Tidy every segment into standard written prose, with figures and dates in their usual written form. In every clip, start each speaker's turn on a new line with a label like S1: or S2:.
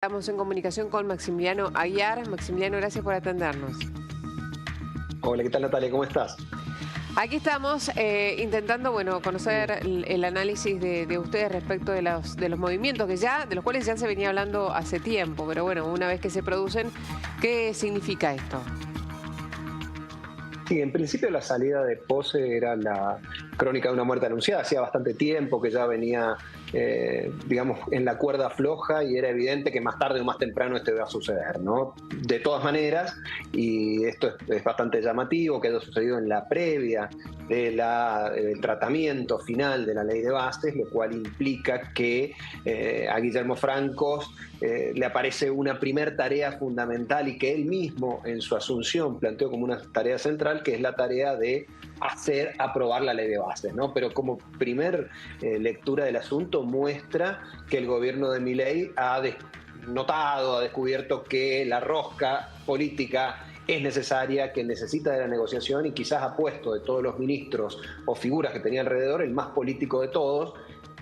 S1: Estamos en comunicación con Maximiliano Aguiar. Maximiliano, gracias por atendernos.
S2: Hola, ¿qué tal, Natalia? ¿Cómo estás?
S1: Aquí estamos intentando, conocer el análisis de ustedes respecto de los movimientos de los cuales ya se venía hablando hace tiempo, pero bueno, una vez que se producen, ¿qué significa esto?
S2: Sí, en principio la salida de Pose era la crónica de una muerte anunciada. Hacía bastante tiempo que ya venía, digamos, en la cuerda floja y era evidente que más tarde o más temprano esto iba a suceder, ¿no? De todas maneras, y esto es bastante llamativo, que haya sucedido en la previa del tratamiento final de la ley de bases, lo cual implica que a Guillermo Franco le aparece una primer tarea fundamental y que él mismo en su asunción planteó como una tarea central, que es la tarea de aprobar la ley de bases, ¿no? Pero como primer lectura del asunto muestra que el gobierno de Milei ha descubierto que la rosca política es necesaria, que necesita de la negociación y quizás ha puesto de todos los ministros o figuras que tenía alrededor el más político de todos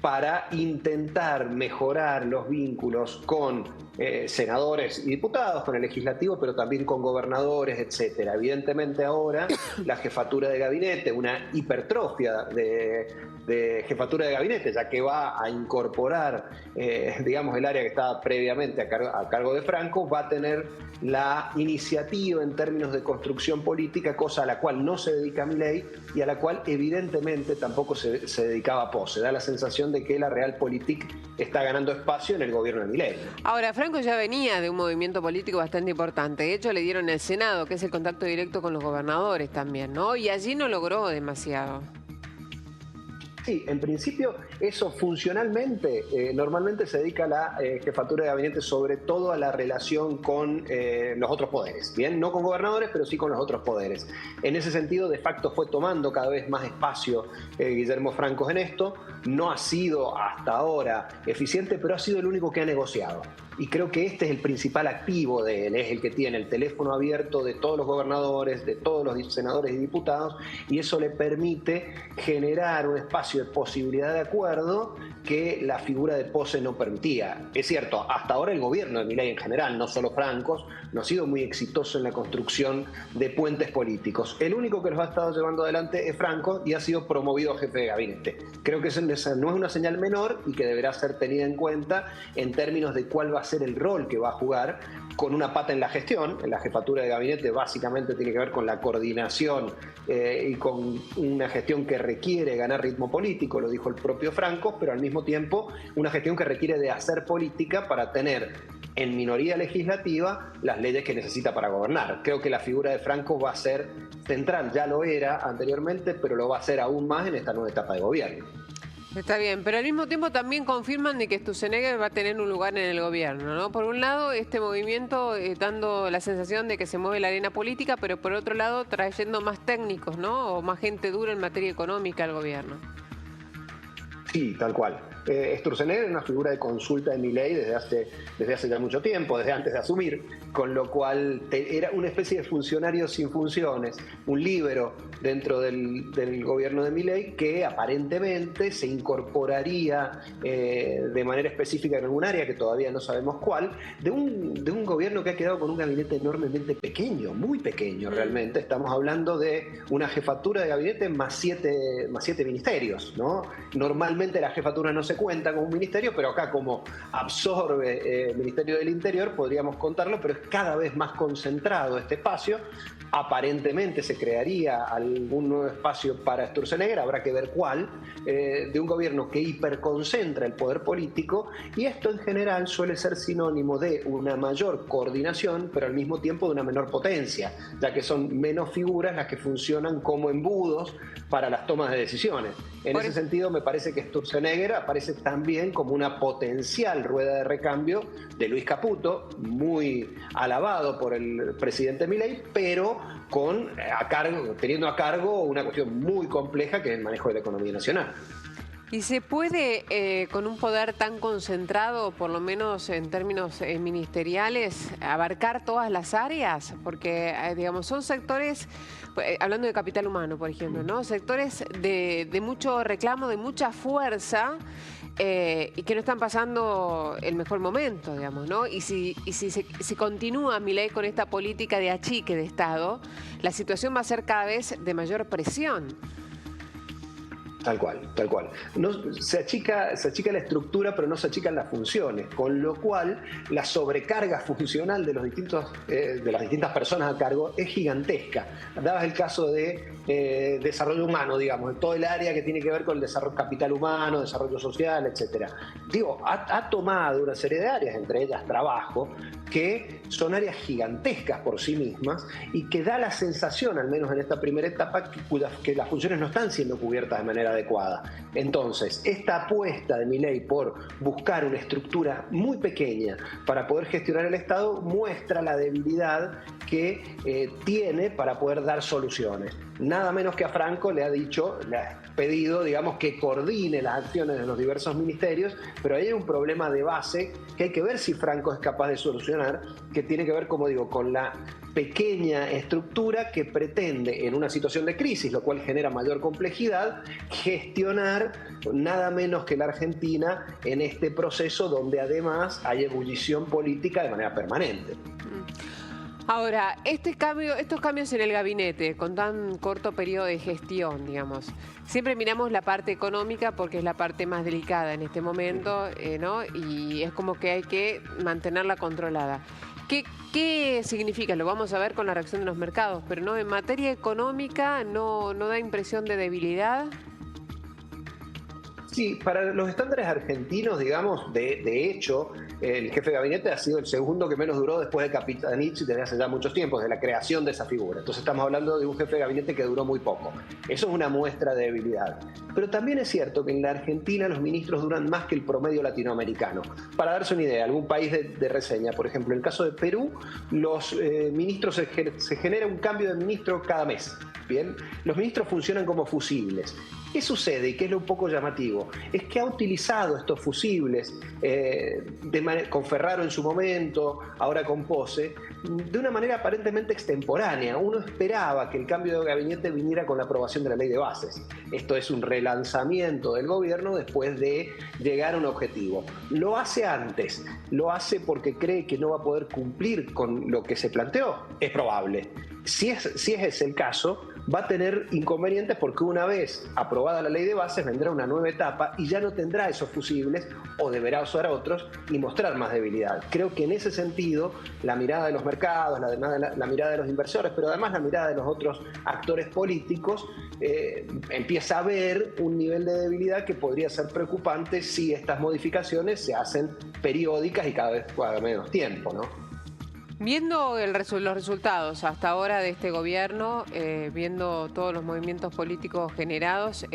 S2: para intentar mejorar los vínculos con senadores y diputados, con el legislativo, pero también con gobernadores, etcétera. Evidentemente ahora la jefatura de gabinete, una hipertrofia de jefatura de gabinete, ya que va a incorporar, digamos, el área que estaba previamente a cargo de Franco, va a tener la iniciativa en términos de construcción política, cosa a la cual no se dedica Milei y a la cual evidentemente tampoco se dedicaba Pose. Da la sensación de que la Realpolitik está ganando espacio en el gobierno de Milei.
S1: Ahora, Franco ya venía de un movimiento político bastante importante. De hecho, le dieron el Senado, que es el contacto directo con los gobernadores también, ¿no? Y allí no logró demasiado.
S2: Sí, en principio eso funcionalmente, normalmente se dedica a la jefatura de gabinete sobre todo a la relación con los otros poderes, ¿bien? No con gobernadores, pero sí con los otros poderes. En ese sentido, de facto, fue tomando cada vez más espacio Guillermo Franco en esto. No ha sido hasta ahora eficiente, pero ha sido el único que ha negociado. Y creo que este es el principal activo de él, es el que tiene el teléfono abierto de todos los gobernadores, de todos los senadores y diputados, y eso le permite generar un espacio de posibilidad de acuerdo que la figura de Pose no permitía. Es cierto, hasta ahora el gobierno de Milei en general, no solo Franco, no ha sido muy exitoso en la construcción de puentes políticos. El único que los ha estado llevando adelante es Franco y ha sido promovido a jefe de gabinete. Creo que esa no es una señal menor y que deberá ser tenida en cuenta en términos de cuál va a ser el rol que va a jugar, con una pata en la gestión. En la jefatura de gabinete básicamente tiene que ver con la coordinación y con una gestión que requiere ganar ritmo político, lo dijo el propio Franco, pero al mismo tiempo una gestión que requiere de hacer política para tener en minoría legislativa las leyes que necesita para gobernar. Creo que la figura de Franco va a ser central, ya lo era anteriormente, pero lo va a ser aún más en esta nueva etapa de gobierno.
S1: Está bien, pero al mismo tiempo también confirman de que Sturzenegger va a tener un lugar en el gobierno, ¿no? Por un lado, este movimiento dando la sensación de que se mueve la arena política, pero por otro lado trayendo más técnicos, ¿no? O más gente dura en materia económica al gobierno.
S2: Sí, tal cual. Sturzenegger es una figura de consulta de Milei desde hace ya mucho tiempo, desde antes de asumir, con lo cual era una especie de funcionario sin funciones, un líbero dentro del gobierno de Milei que aparentemente se incorporaría de manera específica en algún área que todavía no sabemos cuál, de un gobierno que ha quedado con un gabinete enormemente pequeño, muy pequeño realmente. Estamos hablando de una jefatura de gabinete más siete ministerios, ¿no? Normalmente la jefatura no se cuenta como un ministerio, pero acá como absorbe el Ministerio del Interior podríamos contarlo, pero es cada vez más concentrado este espacio. Aparentemente se crearía algún nuevo espacio para Sturzenegger, habrá que ver cuál, de un gobierno que hiperconcentra el poder político, y esto en general suele ser sinónimo de una mayor coordinación, pero al mismo tiempo de una menor potencia, ya que son menos figuras las que funcionan como embudos para las tomas de decisiones. En ese sentido, me parece que Sturzenegger aparece también como una potencial rueda de recambio de Luis Caputo, muy alabado por el presidente Milei, pero teniendo a cargo una cuestión muy compleja que es el manejo de la economía nacional.
S1: ¿Y se puede, con un poder tan concentrado, por lo menos en términos ministeriales, abarcar todas las áreas? Porque, digamos, son sectores, hablando de capital humano, por ejemplo, ¿no? Sectores de mucho reclamo, de mucha fuerza, y que no están pasando el mejor momento, digamos, ¿no? Y si continúa Milei con esta política de achique de Estado, la situación va a ser cada vez de mayor presión.
S2: Tal cual, tal cual. No, se achica la estructura, pero no se achican las funciones, con lo cual la sobrecarga funcional de las distintas personas a cargo es gigantesca. Dabas el caso de desarrollo humano, digamos, de todo el área que tiene que ver con el desarrollo capital humano, desarrollo social, etcétera. Digo, ha tomado una serie de áreas, entre ellas trabajo, que son áreas gigantescas por sí mismas y que da la sensación, al menos en esta primera etapa, que las funciones no están siendo cubiertas de manera adecuada. Entonces, esta apuesta de Milei por buscar una estructura muy pequeña para poder gestionar el Estado muestra la debilidad que tiene para poder dar soluciones. Nada menos que a Franco le ha pedido, digamos, que coordine las acciones de los diversos ministerios, pero ahí hay un problema de base que hay que ver si Franco es capaz de solucionar, que tiene que ver, como digo, con la pequeña estructura que pretende, en una situación de crisis, lo cual genera mayor complejidad, gestionar nada menos que la Argentina en este proceso donde además hay ebullición política de manera permanente.
S1: Ahora, estos cambios en el gabinete, con tan corto periodo de gestión, digamos, siempre miramos la parte económica porque es la parte más delicada en este momento, ¿no? Y es como que hay que mantenerla controlada. ¿Qué significa? Lo vamos a ver con la reacción de los mercados, pero no, en materia económica no da impresión de debilidad.
S2: Sí, para los estándares argentinos, digamos, de hecho, el jefe de gabinete ha sido el segundo que menos duró después de Capitanich desde hace ya muchos tiempos, de la creación de esa figura. Entonces estamos hablando de un jefe de gabinete que duró muy poco. Eso es una muestra de debilidad. Pero también es cierto que en la Argentina los ministros duran más que el promedio latinoamericano. Para darse una idea, algún país de reseña, por ejemplo, en el caso de Perú, los ministros se genera un cambio de ministro cada mes. Bien, los ministros funcionan como fusibles. ¿Qué sucede y qué es lo un poco llamativo? Es que ha utilizado estos fusibles con Ferraro en su momento, ahora con Pose, de una manera aparentemente extemporánea. Uno esperaba que el cambio de gabinete viniera con la aprobación de la ley de bases. Esto es un relanzamiento del gobierno después de llegar a un objetivo. Lo hace antes, lo hace porque cree que no va a poder cumplir con lo que se planteó. Es probable. Si ese es el caso, va a tener inconvenientes porque una vez aprobada la ley de bases vendrá una nueva etapa y ya no tendrá esos fusibles o deberá usar otros y mostrar más debilidad. Creo que en ese sentido la mirada de los mercados, la mirada de los inversores, pero además la mirada de los otros actores políticos empieza a ver un nivel de debilidad que podría ser preocupante si estas modificaciones se hacen periódicas y cada vez menos tiempo, ¿no?
S1: Viendo los resultados hasta ahora de este gobierno, viendo todos los movimientos políticos generados,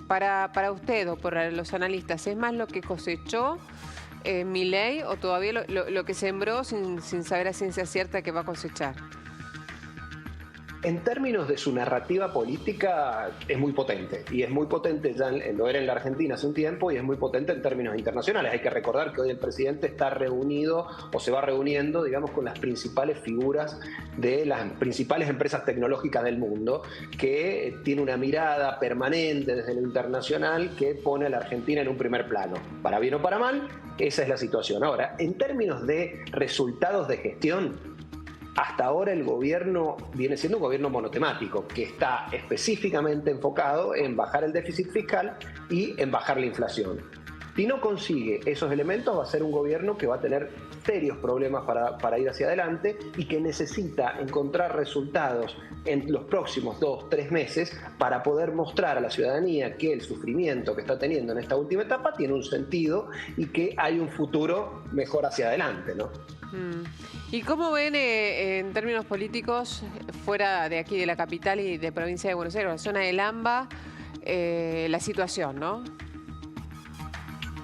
S1: para usted o para los analistas, ¿es más lo que cosechó Milei o todavía lo que sembró sin saber a ciencia cierta que va a cosechar?
S2: En términos de su narrativa política es muy potente, y es muy potente, ya lo era en la Argentina hace un tiempo, y es muy potente en términos internacionales. Hay que recordar que hoy el presidente está reunido o se va reuniendo, digamos, con las principales figuras de las principales empresas tecnológicas del mundo, que tiene una mirada permanente desde lo internacional que pone a la Argentina en un primer plano. Para bien o para mal, esa es la situación. Ahora, en términos de resultados de gestión, hasta ahora el gobierno viene siendo un gobierno monotemático que está específicamente enfocado en bajar el déficit fiscal y en bajar la inflación. Si no consigue esos elementos, va a ser un gobierno que va a tener serios problemas para ir hacia adelante y que necesita encontrar resultados en los próximos 2-3 meses para poder mostrar a la ciudadanía que el sufrimiento que está teniendo en esta última etapa tiene un sentido y que hay un futuro mejor hacia adelante, ¿no?
S1: ¿Y cómo ven en términos políticos, fuera de aquí de la capital y de provincia de Buenos Aires, la zona del AMBA, la situación, ¿no?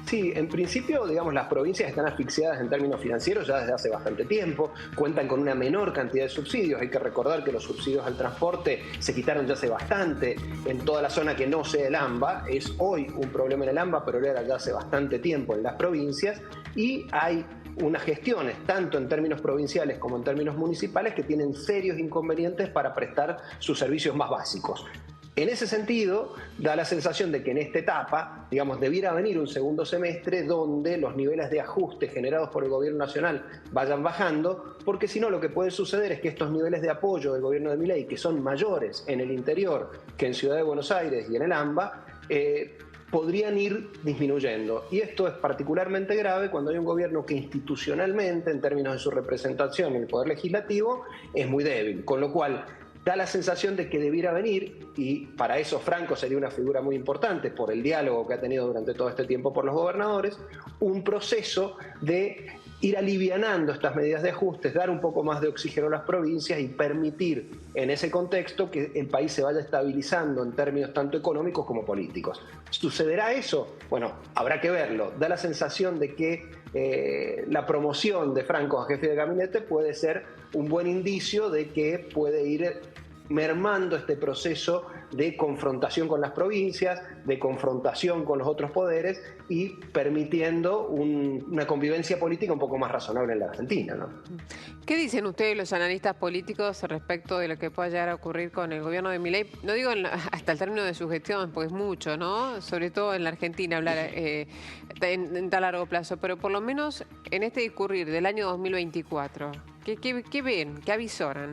S2: Sí, en principio, digamos, las provincias están asfixiadas en términos financieros ya desde hace bastante tiempo, cuentan con una menor cantidad de subsidios. Hay que recordar que los subsidios al transporte se quitaron ya hace bastante en toda la zona que no sea el AMBA. Es hoy un problema en el AMBA, pero era ya hace bastante tiempo en las provincias, y hay unas gestiones, tanto en términos provinciales como en términos municipales, que tienen serios inconvenientes para prestar sus servicios más básicos. En ese sentido, da la sensación de que en esta etapa, digamos, debiera venir un segundo semestre donde los niveles de ajuste generados por el gobierno nacional vayan bajando, porque si no lo que puede suceder es que estos niveles de apoyo del gobierno de Milei, que son mayores en el interior que en Ciudad de Buenos Aires y en el AMBA, podrían ir disminuyendo. Y esto es particularmente grave cuando hay un gobierno que institucionalmente, en términos de su representación en el Poder Legislativo, es muy débil. Con lo cual, da la sensación de que debiera venir, y para eso Franco sería una figura muy importante por el diálogo que ha tenido durante todo este tiempo por los gobernadores, un proceso de ir alivianando estas medidas de ajustes, dar un poco más de oxígeno a las provincias y permitir en ese contexto que el país se vaya estabilizando en términos tanto económicos como políticos. ¿Sucederá eso? Bueno, habrá que verlo. Da la sensación de que la promoción de Franco a jefe de gabinete puede ser un buen indicio de que puede ir mermando este proceso de confrontación con las provincias, de confrontación con los otros poderes y permitiendo una convivencia política un poco más razonable en la Argentina, ¿no?
S1: ¿Qué dicen ustedes los analistas políticos respecto de lo que pueda llegar a ocurrir con el gobierno de Milei? No digo hasta el término de su gestión, pues mucho, ¿no? Sobre todo en la Argentina, hablar en tan largo plazo, pero por lo menos en este discurrir del año 2024, ¿qué ven? ¿Qué avisoran?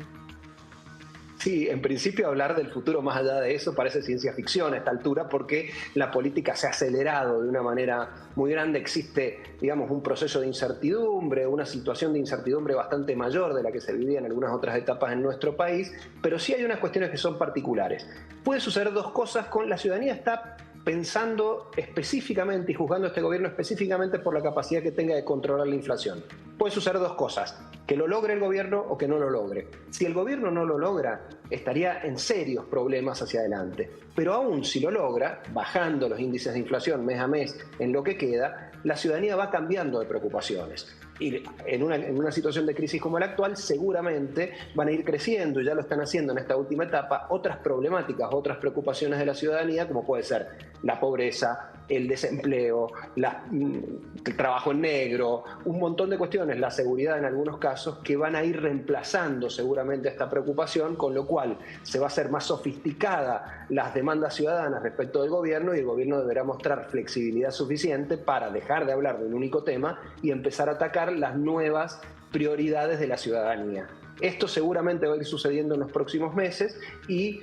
S2: Sí, en principio hablar del futuro más allá de eso parece ciencia ficción a esta altura porque la política se ha acelerado de una manera muy grande. Existe, digamos, un proceso de incertidumbre, una situación de incertidumbre bastante mayor de la que se vivía en algunas otras etapas en nuestro país, pero sí hay unas cuestiones que son particulares. Puede suceder dos cosas con la ciudadanía, está pensando específicamente y juzgando a este gobierno específicamente por la capacidad que tenga de controlar la inflación. Puede suceder dos cosas, que lo logre el gobierno o que no lo logre. Si el gobierno no lo logra, estaría en serios problemas hacia adelante. Pero aún si lo logra, bajando los índices de inflación mes a mes en lo que queda, la ciudadanía va cambiando de preocupaciones. Y en una situación de crisis como la actual, seguramente van a ir creciendo, y ya lo están haciendo en esta última etapa, otras problemáticas, otras preocupaciones de la ciudadanía, como puede ser la pobreza, el desempleo, el trabajo en negro, un montón de cuestiones, la seguridad en algunos casos, que van a ir reemplazando seguramente esta preocupación, con lo cual se va a hacer más sofisticada las demandas ciudadanas respecto del gobierno, y el gobierno deberá mostrar flexibilidad suficiente para dejar de hablar de un único tema y empezar a atacar las nuevas prioridades de la ciudadanía. Esto seguramente va a ir sucediendo en los próximos meses, y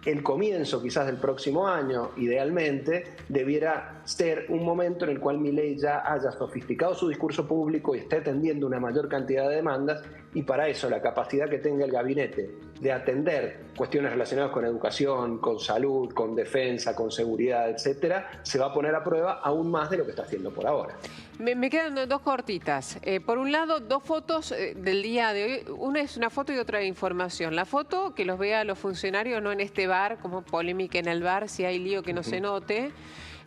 S2: el comienzo quizás del próximo año, idealmente, debiera ser un momento en el cual Milei ya haya sofisticado su discurso público y esté atendiendo una mayor cantidad de demandas, y para eso la capacidad que tenga el gabinete de atender cuestiones relacionadas con educación, con salud, con defensa, con seguridad, etcétera, se va a poner a prueba aún más de lo que está haciendo por ahora.
S1: Me quedan dos cortitas. Por un lado, dos fotos del día de hoy. Una es una foto y otra de información. La foto, que los vea los funcionarios, no en este bar, como polémica en el bar, si hay lío que no se note.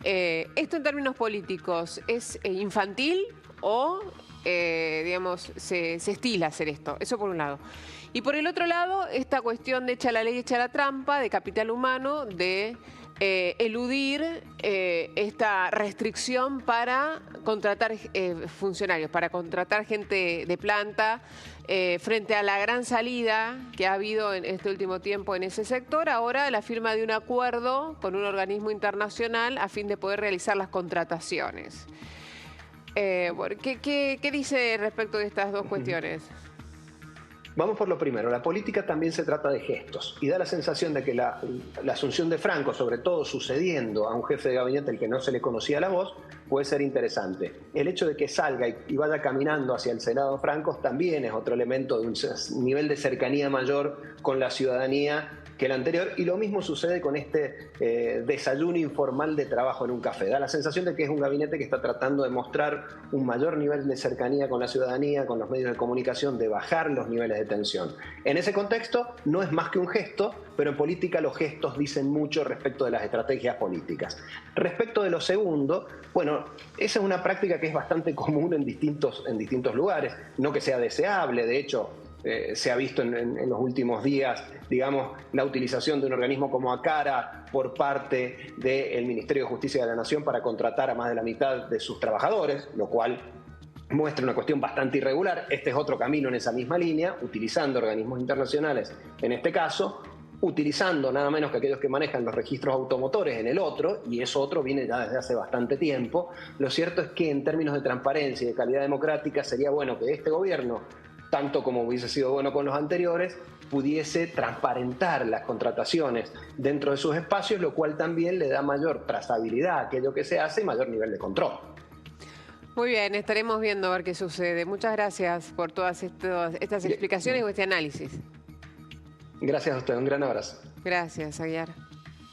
S1: ¿Esto en términos políticos es infantil o, digamos, se estila hacer esto? Eso por un lado. Y por el otro lado, esta cuestión de echa la ley, echa la trampa, de capital humano, de eludir esta restricción para contratar funcionarios, para contratar gente de planta, frente a la gran salida que ha habido en este último tiempo en ese sector. Ahora la firma de un acuerdo con un organismo internacional a fin de poder realizar las contrataciones. ¿Qué dice respecto de estas dos cuestiones?
S2: Vamos por lo primero. La política también se trata de gestos, y da la sensación de que la asunción de Franco, sobre todo sucediendo a un jefe de gabinete al que no se le conocía la voz, puede ser interesante. El hecho de que salga y vaya caminando hacia el Senado Franco también es otro elemento de un nivel de cercanía mayor con la ciudadanía que el anterior, y lo mismo sucede con este desayuno informal de trabajo en un café. Da la sensación de que es un gabinete que está tratando de mostrar un mayor nivel de cercanía con la ciudadanía, con los medios de comunicación, de bajar los niveles de tensión. En ese contexto no es más que un gesto, pero en política los gestos dicen mucho respecto de las estrategias políticas. Respecto de lo segundo, bueno, esa es una práctica que es bastante común en distintos lugares, no que sea deseable. De hecho, se ha visto en los últimos días, digamos, la utilización de un organismo como ACARA por parte del Ministerio de Justicia de la Nación para contratar a más de la mitad de sus trabajadores, lo cual muestra una cuestión bastante irregular. Este es otro camino en esa misma línea, utilizando organismos internacionales en este caso. utilizando nada menos que aquellos que manejan los registros automotores en el otro, y eso otro viene ya desde hace bastante tiempo. Lo cierto es que en términos de transparencia y de calidad democrática sería bueno que este gobierno, tanto como hubiese sido bueno con los anteriores, pudiese transparentar las contrataciones dentro de sus espacios, lo cual también le da mayor trazabilidad a aquello que se hace y mayor nivel de control.
S1: Muy bien, estaremos viendo a ver qué sucede. Muchas gracias por todas estas explicaciones y este análisis.
S2: Gracias a usted, un gran abrazo.
S1: Gracias, Aguiar.